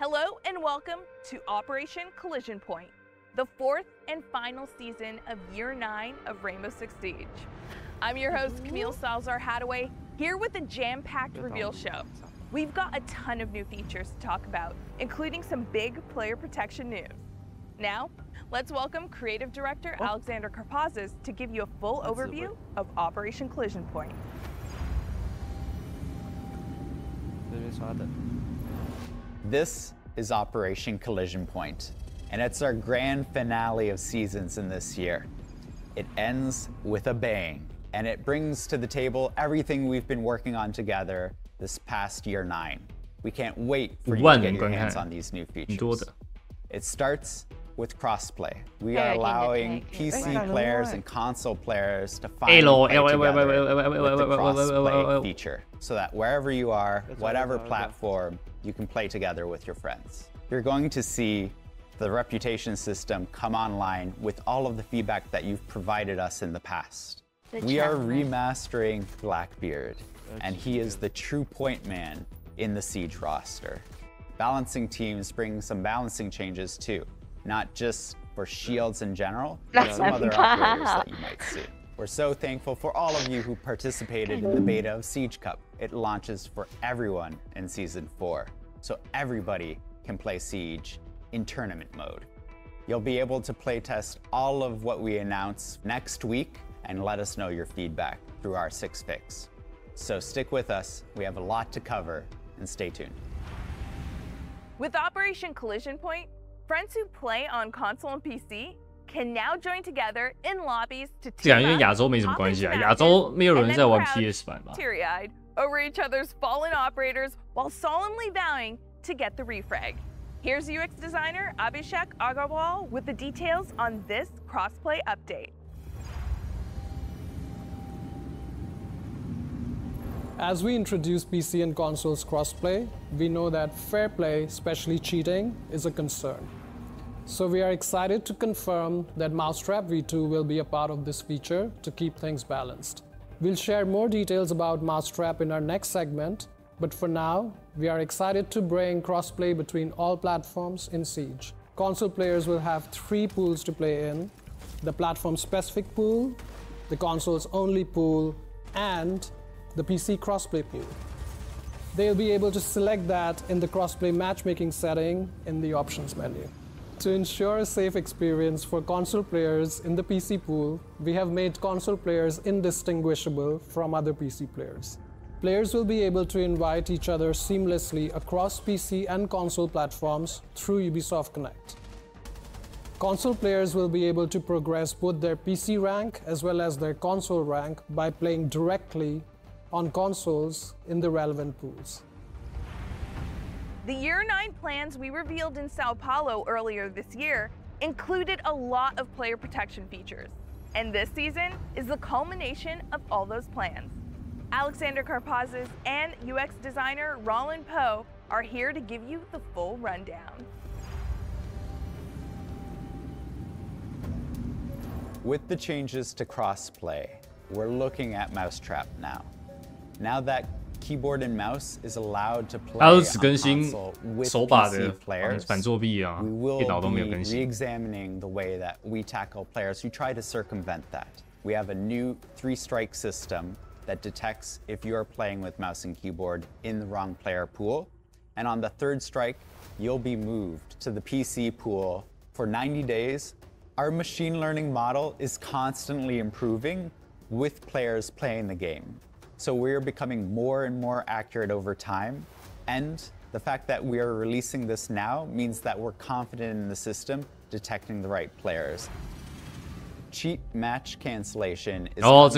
Hello and welcome to Operation Collision Point, the fourth and final season of Year 9 of Rainbow Six Siege. I'm your host, Camille Salazar-Hadaway, here with a jam-packed reveal show. We've got a ton of new features to talk about, including some big player protection news. Now, let's welcome Creative Director Alexander Karpazis to give you a full overview of Operation Collision Point. This is Operation Collision Point, and it's our grand finale of seasons in this year. It ends with a bang, and it brings to the table everything we've been working on together this past Year 9. We can't wait for you to get your hands on these new features. It starts with Crossplay. We are allowing PC players and console players to finally play together with the Crossplay feature, so that wherever you are, whatever platform, you can play together with your friends. You're going to see the reputation system come online with all of the feedback that you've provided us in the past. We are remastering Blackbeard, and he is the true point man in the Siege roster. Balancing teams brings some balancing changes too, not just for shields in general, but some other operators that you might see. We're so thankful for all of you who participated in the beta of Siege Cup. It launches for everyone in Season 4, so everybody can play Siege in tournament mode. You'll be able to playtest all of what we announce next week and let us know your feedback through our 6 fix. So stick with us, we have a lot to cover, and stay tuned. With Operation Collision Point, friends who play on console and PC can now join together in lobbies to team up, 亚洲没什么关系啊，亚洲没有人在玩 PS 版吧 teary-eyed over each other's fallen operators while solemnly vowing to get the refrag. Here's UX designer Abhishek Agarwal with the details on this crossplay update. As we introduce PC and consoles crossplay, we know that fair play, especially cheating, is a concern. So we are excited to confirm that Mousetrap V2 will be a part of this feature to keep things balanced. We'll share more details about Mousetrap in our next segment, but for now, we are excited to bring crossplay between all platforms in Siege. Console players will have 3 pools to play in: the platform-specific pool, the consoles-only pool, and the PC crossplay pool. They'll be able to select that in the crossplay matchmaking setting in the options menu. To ensure a safe experience for console players in the PC pool, we have made console players indistinguishable from other PC players. Players will be able to invite each other seamlessly across PC and console platforms through Ubisoft Connect. Console players will be able to progress both their PC rank as well as their console rank by playing directly on consoles in the relevant pools. The Year 9 plans we revealed in Sao Paulo earlier this year included a lot of player protection features, and this season is the culmination of all those plans. Alexander Karpazis and UX designer Roland Poe are here to give you the full rundown. With the changes to crossplay, we're looking at Mousetrap now. Now that keyboard and mouse is allowed to play on console with PC players, we will be re-examining the way that we tackle players who try to circumvent that. We have a new 3-strike system that detects if you're playing with mouse and keyboard in the wrong player pool. And on the 3rd strike, you'll be moved to the PC pool for 90 days. Our machine learning model is constantly improving with players playing the game. So we're becoming more and more accurate over time. And the fact that we are releasing this now means that we're confident in the system detecting the right players. Cheat match cancellation is coming in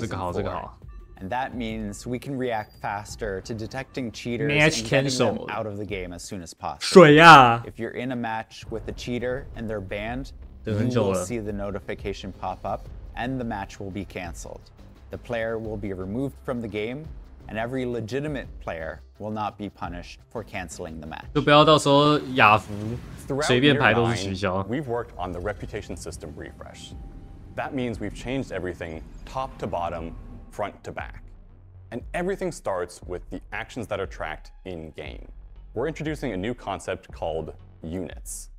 Season 4. And that means we can react faster to detecting cheaters and getting them out of the game as soon as possible. If you're in a match with a cheater and they're banned, you will see the notification pop up and the match will be canceled. The player will be removed from the game, and every legitimate player will not be punished for canceling the match. We've worked on the reputation system refresh. That means we've changed everything top to bottom, front to back. And everything starts with the actions that are tracked in-game. we're introducing a new concept called units.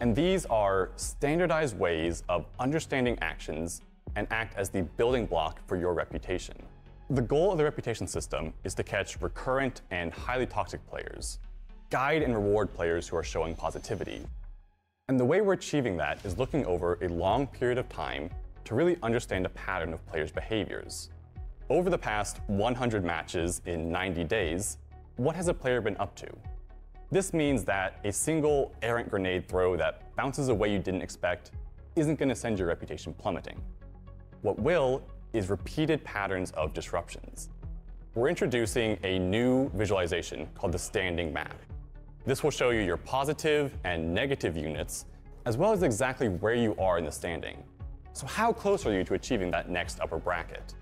And these are standardized ways of understanding actions and act as the building block for your reputation. The goal of the reputation system is to catch recurrent and highly toxic players, guide and reward players who are showing positivity. And the way we're achieving that is looking over a long period of time to really understand a pattern of players' behaviors. Over the past 100 matches in 90 days, what has a player been up to? This means that a single errant grenade throw that bounces away you didn't expect isn't going to send your reputation plummeting. What will is repeated patterns of disruptions. We're introducing a new visualization called the standing map. This will show you your positive and negative units, as well as exactly where you are in the standing. So how close are you to achieving that next upper bracket?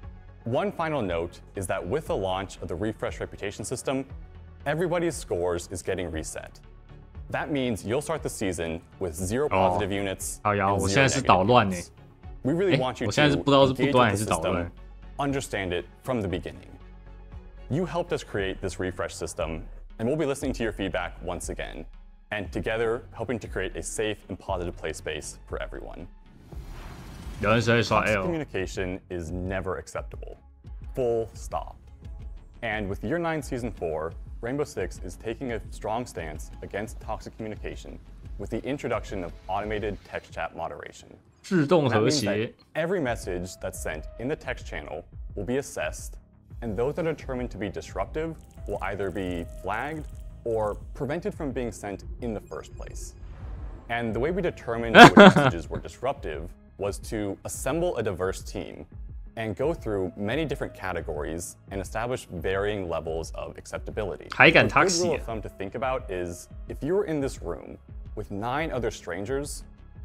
One final note is that with the launch of the refresh reputation system, everybody's scores is getting reset. That means you'll start the season with 0 positive units and 0 negative units. We really want you to engage with the system, understand it from the beginning. You helped us create this refresh system, and we'll be listening to your feedback once again, and together helping to create a safe and positive play space for everyone. Toxic communication is never acceptable. Full stop. And with Year 9 Season 4, Rainbow Six is taking a strong stance against toxic communication with the introduction of automated text chat moderation. That means that every message that's sent in the text channel will be assessed, and those that are determined to be disruptive will either be flagged or prevented from being sent in the first place. And the way we determined which messages were disruptive was to assemble a diverse team and go through many different categories and establish varying levels of acceptability. A good rule of thumb to think about is, if you were in this room with 9 other strangers,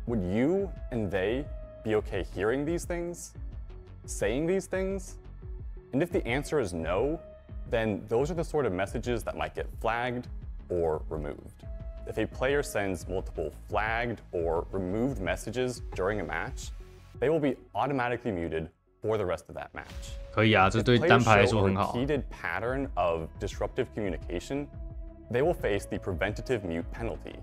would you and they be okay hearing these things, saying these things? And if the answer is no, then those are the sort of messages that might get flagged or removed. If a player sends multiple flagged or removed messages during a match, they will be automatically muted for the rest of that match. If players show a repeated pattern of disruptive communication, they will face the preventative mute penalty,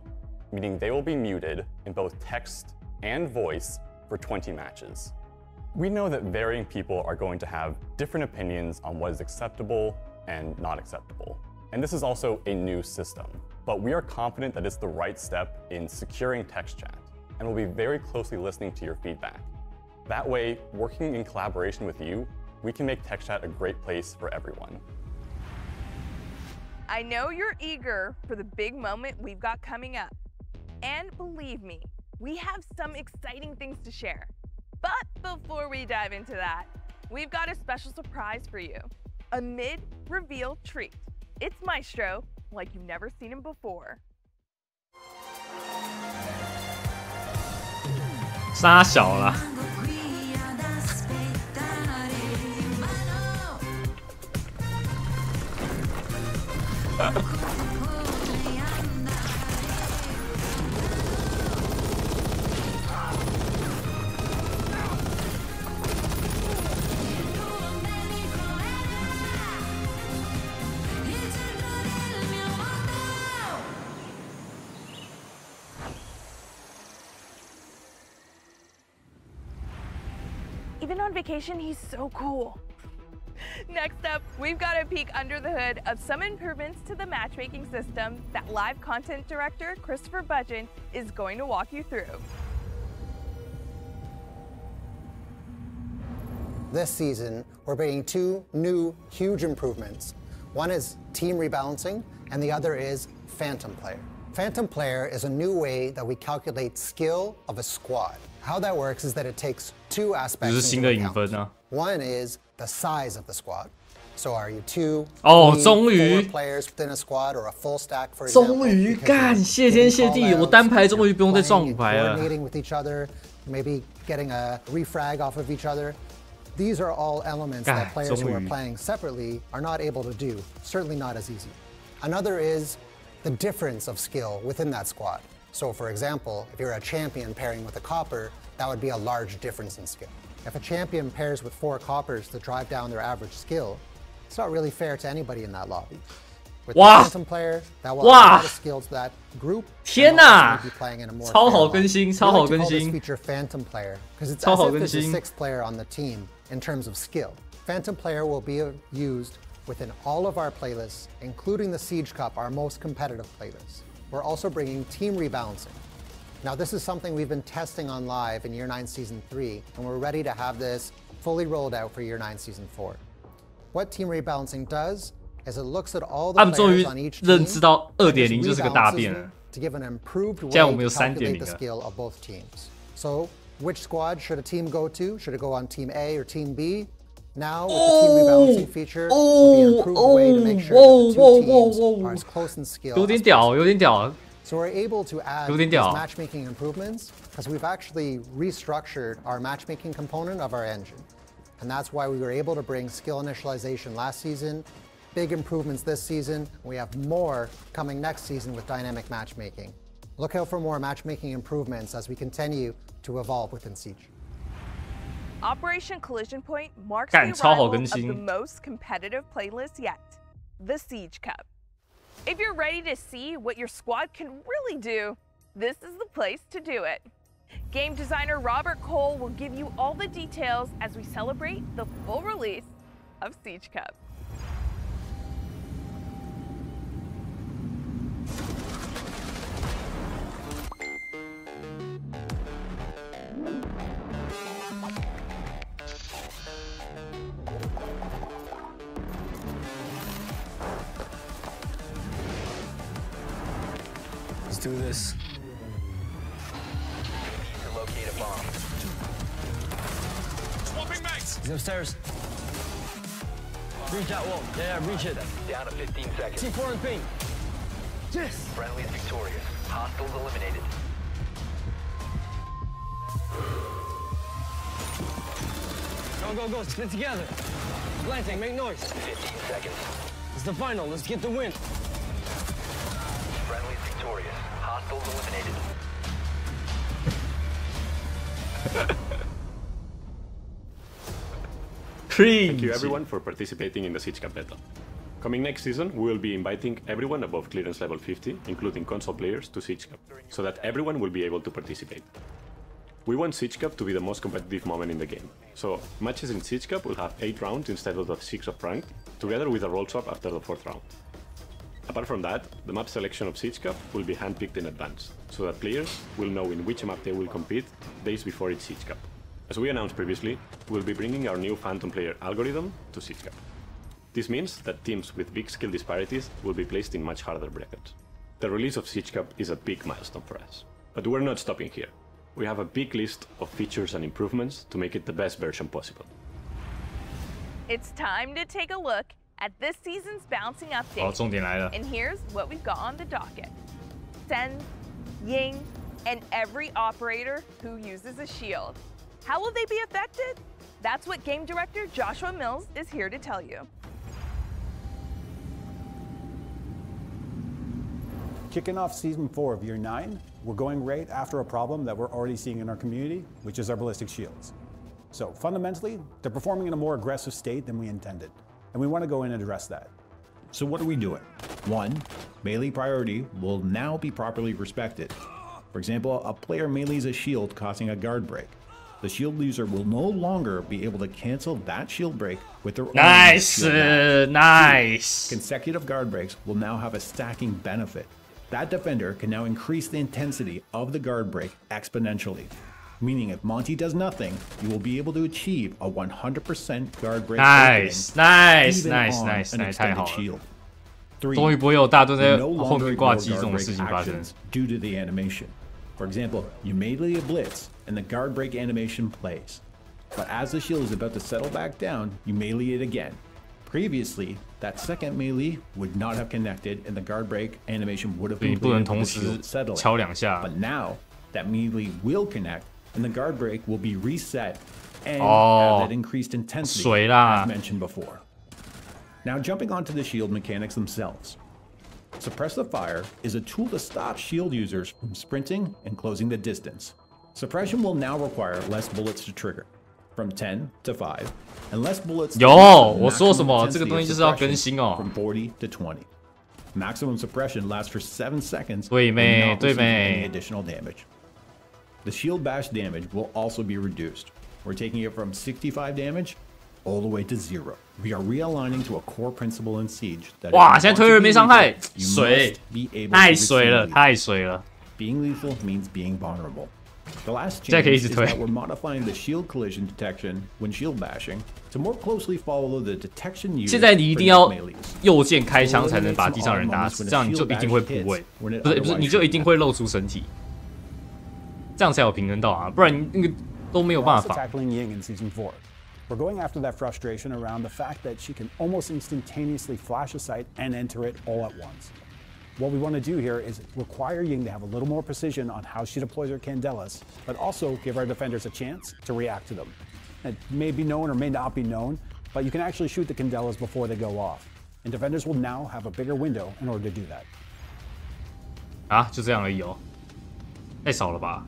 meaning they will be muted in both text and voice for 20 matches. We know that varying people are going to have different opinions on what is acceptable and not acceptable. And this is also a new system, but we are confident that it's the right step in securing text chat, and we'll be very closely listening to your feedback. That way, working in collaboration with you, we can make text chat a great place for everyone. I know you're eager for the big moment we've got coming up. And believe me, we have some exciting things to share. But before we dive into that, we've got a special surprise for you. A mid-reveal treat. It's Maestro, like you've never seen him before. 杀小啦。Even on vacation, he's so cool. Next up, we've got a peek under the hood of some improvements to the matchmaking system that live content director Christopher Budgeon is going to walk you through. This season, we're bringing 2 new huge improvements. One is team rebalancing, and the other is Phantom Player. Phantom Player is a new way that we calculate skill of a squad. How that works is that it takes 2 aspects into account. One is the size of the squad. So are you 2, 3, 4 players within a squad or a full stack, for example? 终于干，谢天谢地，我单排终于不用再撞5排了。 Coordinating with each other, maybe getting a refrag off of each other. These are all elements that players who are playing separately are not able to do, certainly not as easy. Another is the difference of skill within that squad. So for example, if you're a champion pairing with a copper, that would be a large difference in skill. If a champion pairs with 4 coppers to drive down their average skill, it's not really fair to anybody in that lobby. With the Phantom player, that will add a skill to that group. 天哪！ 超好 We 更新，超 like 好 to 更 call this 新。 feature Phantom player because it's 超 as 好 if 更 there's a 新。 sixth player on the team in terms of skill. Phantom player will be used within all of our playlists, including the Siege Cup, our most competitive playlist. We're also bringing team rebalancing. Now, this is something we've been testing on live in Year 9 Season 3, and we're ready to have this fully rolled out for Year 9 Season 4. What team rebalancing does is it looks at all the players on each team and just rebalances them to give an improved way to calculate the skill of both teams. So, which squad should a team go to? Should it go on Team A or Team B? Now, with the team rebalancing feature, will be an improved way to make sure that the two teams are as close in skill as possible. So we're able to add these matchmaking improvements because we've actually restructured our matchmaking component of our engine. And that's why we were able to bring skill initialization last season, big improvements this season. We have more coming next season with dynamic matchmaking. Look out for more matchmaking improvements as we continue to evolve within Siege. Operation Collision Point marks the arrival of the most competitive playlist yet, the Siege Cup. If you're ready to see what your squad can really do, this is the place to do it. Game designer Robert Cole will give you all the details as we celebrate the full release of Siege Cup. Let's do this. To locate a bomb. Swapping mags. He's upstairs. Reach that wall. Yeah, reach it. Down to 15 seconds. C4 and ping. Yes. Friendly's victorious. Hostiles eliminated. Go. Split together. Planting. Make noise. 15 seconds. It's the final. Let's get the win. Friendly's victorious. Hostiles eliminated. Thank you everyone for participating in the Siege Cup beta. Coming next season, we will be inviting everyone above clearance level 50, including console players, to Siege Cup, so that everyone will be able to participate. We want Siege Cup to be the most competitive moment in the game, so matches in Siege Cup will have 8 rounds instead of the 6 of ranked, together with a role swap after the 4th round. Apart from that, the map selection of Siege Cup will be handpicked in advance, so that players will know in which map they will compete days before each Siege Cup. As we announced previously, we'll be bringing our new Phantom player algorithm to Siege Cup. This means that teams with big skill disparities will be placed in much harder brackets. The release of Siege Cup is a big milestone for us, but we're not stopping here. We have a big list of features and improvements to make it the best version possible. It's time to take a look at this season's bouncing update. And here's what we've got on the docket. Sen, Ying, and every operator who uses a shield. How will they be affected? That's what game director Joshua Mills is here to tell you. Kicking off Season 4 of Year 9, we're going right after a problem that we're already seeing in our community, which is our ballistic shields. So fundamentally, they're performing in a more aggressive state than we intended, and we want to go in and address that. So what are we doing? 1. Melee priority will now be properly respected. For example, a player melees a shield causing a guard break. The shield user will no longer be able to cancel that shield break with their own shield match. Nice. Consecutive guard breaks will now have a stacking benefit. That defender can now increase the intensity of the guard break exponentially. Meaning if Monty does nothing, you will be able to achieve a 100% guard break. Nice. 太好了。 3. 终于不会有大盾在 no 后面 longer 挂 ignore 机这种 guard 事 break 情发生。 actions due to the animation. For example, you melee a blitz and the guard break animation plays. But as the shield is about to settle back down, you melee it again. Previously, that second melee would not have connected and the guard break animation would have completed the shield settling. But now, that melee will connect and the guard break will be reset and have that increased intensity as mentioned before. Now jumping onto the shield mechanics themselves. Suppressive fire is a tool to stop shield users from sprinting and closing the distance. Suppression will now require less bullets to trigger, from 10 to 5, and less bullets to我说什么？这个东西就是要更新哦。 from 40 to 20. Maximum suppression lasts for 7 seconds. 对妹， not 对 receiving 妹。 any additional damage. The shield bash damage will also be reduced. We're taking it from 65 damage all the way to 0. We are realigning to a core principle in Siege that 哇，现在推人没伤害， you 水 must be able 太 to 水 receive 了， lethal. 太水了。 Being lethal means being vulnerable. The last 现在可以 change 一直 is 推。 that we're modifying the shield collision detection when shield bashing to more closely follow the detection used 现在你一 for 定要 melees. 右键开枪才能把地上人打死，这样你就一定会补位，不是，你就一定会露出身体，这样才有平衡到啊，不然你那个都没有办 Also 法。 tackling Ying in Season 4. We're going after that frustration around the fact that she can almost instantaneously flash a sight and enter it all at once. What we want to do here is require Ying to have a little more precision on how she deploys her Candelas, but also give our defenders a chance to react to them. It may be known or may not be known, but you can actually shoot the Candelas before they go off, and defenders will now have a bigger window in order to do that. 啊，就这样而已哦，太少了吧？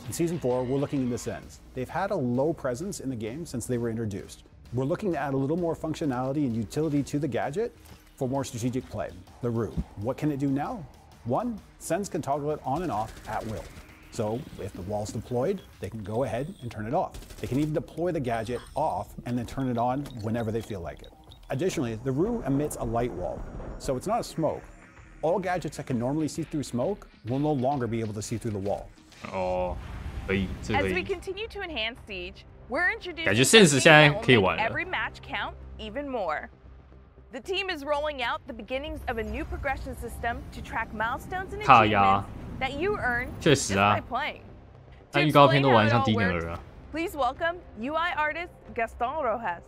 In Season 4, we're looking into Sens. They've had a low presence in the game since they were introduced. We're looking to add a little more functionality and utility to the gadget for more strategic play. The Rue. What can it do now? One, Sens can toggle it on and off at will. So if the wall's deployed, they can go ahead and turn it off. They can even deploy the gadget off and then turn it on whenever they feel like it. Additionally, the Rue emits a light wall, so it's not a smoke. All gadgets that can normally see through smoke will no longer be able to see through the wall. 哦，可以，这可 As we 以。 continue to enhance Siege, we're introducing 感觉 Sense 现在 something 可以 that will 玩 make 了。 every match count even more. The team is rolling out the beginnings of a new progression system to track milestones and 卡压 achievements that you earn 确 just 实啊 by playing. 但 To 预告片 explain 都 how 玩 it 像 all 低能 works, 儿啊。 please welcome UI artist Gaston Rojas.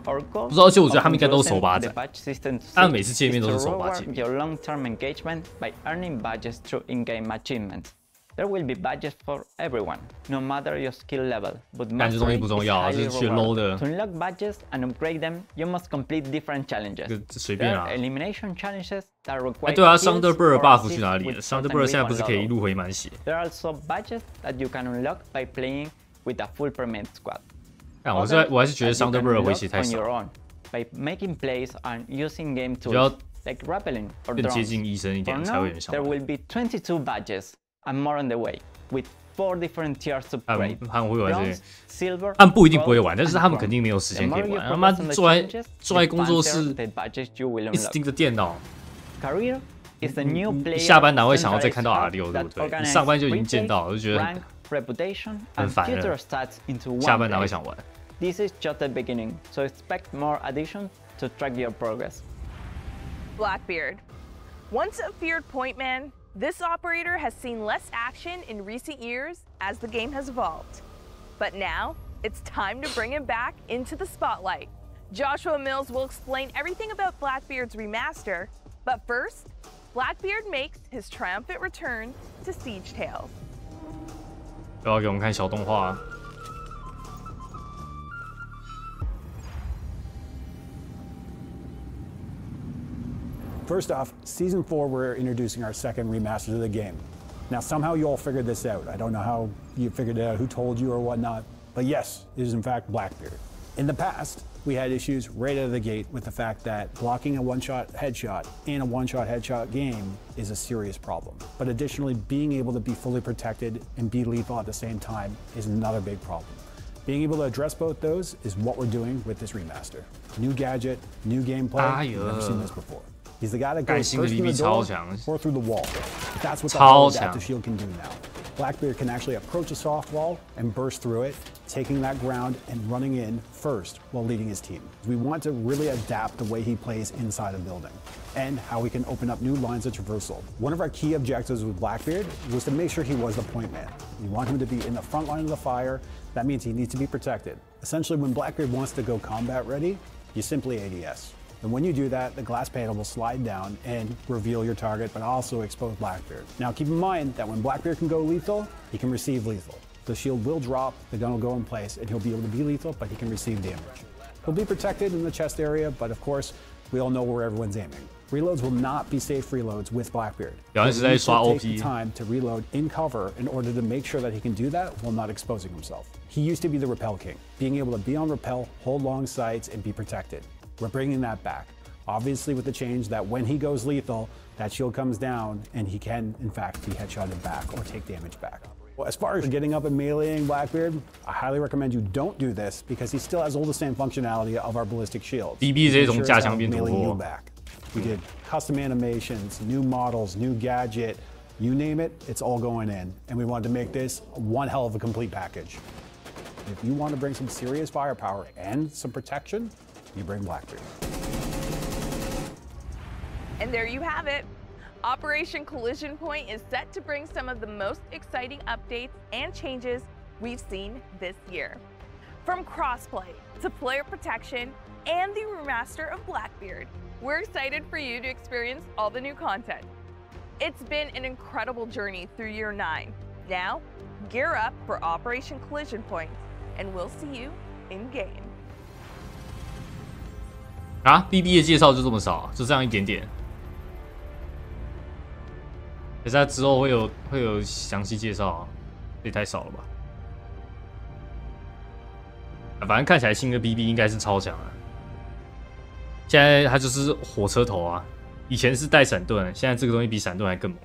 Our 不知道，而且我觉得他们应该都是手把 the 仔， badge system 他们每次见面都 is 是 to 手把 reward 见。 your long-term engagement by earning badges through in-game achievements. There will be badges for everyone, no matter your skill level. But 但这东西 mastery 不重 is 要啊，这 highly 是学 low rewarded. 的 To，unlock badges and upgrade them, you must complete different challenges. 这随 There 便 are 啊。 elimination challenges that 哎， require 对啊 skills ，Thunderbird or buff 去 assists 哪里 with 了 certain ？Thunderbird 现在不是可以一 weapon 路回满血？ There are also badges that you can unlock by playing with a full permit squad. 但我 Others 还是觉得 that you can Thunderbird 回 unlock 血太 on your 少， own by making plays and using game 比较 tools like rappelling or 更接 drones. 近医生一 For 点才会 now, 有人想 there 玩。 will be 22 badges and more on the way, with 4 different tiers of 他 grade. 们会玩这 Bronze, 些， silver, 他们不一定不会 gold, 玩，但是 and 他们 chrome. 肯定没有时 The 间可 more 以 you 玩。他妈 progress on the 坐在 challenges, 坐在 the 工作 faster 室， the badges you will 一直 unlock. 盯着电脑， Career is a new 一 player 下班哪会想要再 centralized 看到 hub R6，对不 that 对？你 organizes 上班就已经见 replay, 到了，就觉得 rank, reputation, 很 and 烦 future 了。 stats into one 下班哪会 place. 想玩？ This is just the beginning, so expect more additions to track your progress. Blackbeard. Once a feared point man, this operator has seen less action in recent years as the game has evolved. But now, it's time to bring him back into the spotlight. Joshua Mills will explain everything about Blackbeard's remaster, but first, Blackbeard makes his triumphant return to Siege Tales. 又要给我们看小动画。 First off, Season 4, we're introducing our second remaster of the game. Now, somehow you all figured this out. I don't know how you figured it out, who told you or whatnot, but yes, it is in fact Blackbeard. In the past, we had issues right out of the gate with the fact that blocking a one-shot headshot in a one-shot headshot game is a serious problem. But additionally, being able to be fully protected and be lethal at the same time is another big problem. Being able to address both those is what we're doing with this remaster. New gadget, new gameplay, we've never seen this before. He's the guy that goes first in the door or through the wall. That's what the whole adaptive shield can do now. Blackbeard can actually approach a soft wall and burst through it, taking that ground and running in first while leading his team. We want to really adapt the way he plays inside a building and how we can open up new lines of traversal. One of our key objectives with Blackbeard was to make sure he was the point man. We want him to be in the front line of the fire. That means he needs to be protected. Essentially, when Blackbeard wants to go combat ready, you simply ADS. And when you do that, the glass panel will slide down and reveal your target, but also expose Blackbeard. Now keep in mind that when Blackbeard can go lethal, he can receive lethal. The shield will drop, the gun will go in place, and he'll be able to be lethal, but he can receive damage. He'll be protected in the chest area, but of course, we all know where everyone's aiming. Reloads will not be safe reloads with Blackbeard. 表现是在刷 He OP. needs to take the time to reload in cover in order to make sure that he can do that while not exposing himself. He used to be the repel king, being able to be on repel, hold long sights, and be protected. We're bringing that back. Obviously with the change that when he goes lethal, that shield comes down and he can, in fact, be headshotted back or take damage back. Well, as far as getting up and meleeing Blackbeard, I highly recommend you don't do this because he still has all the same functionality of our ballistic shields. BB 这种架枪边突破。 We did custom animations, new models, new gadget, you name it, it's all going in. And we wanted to make this one hell of a complete package. If you want to bring some serious firepower and some protection, you bring Blackbeard. And there you have it. Operation Collision Point is set to bring some of the most exciting updates and changes we've seen this year. From crossplay to player protection and the remaster of Blackbeard, we're excited for you to experience all the new content. It's been an incredible journey through year 9. Now, gear up for Operation Collision Point, and we'll see you in game. 啊 ，BB 的介绍就这么少，就这样一点点。可是他之后会有详细介绍啊，这也太少了吧？反正看起来新的 BB 应该是超强啊。现在他就是火车头啊，以前是带闪盾，现在这个东西比闪盾还更猛。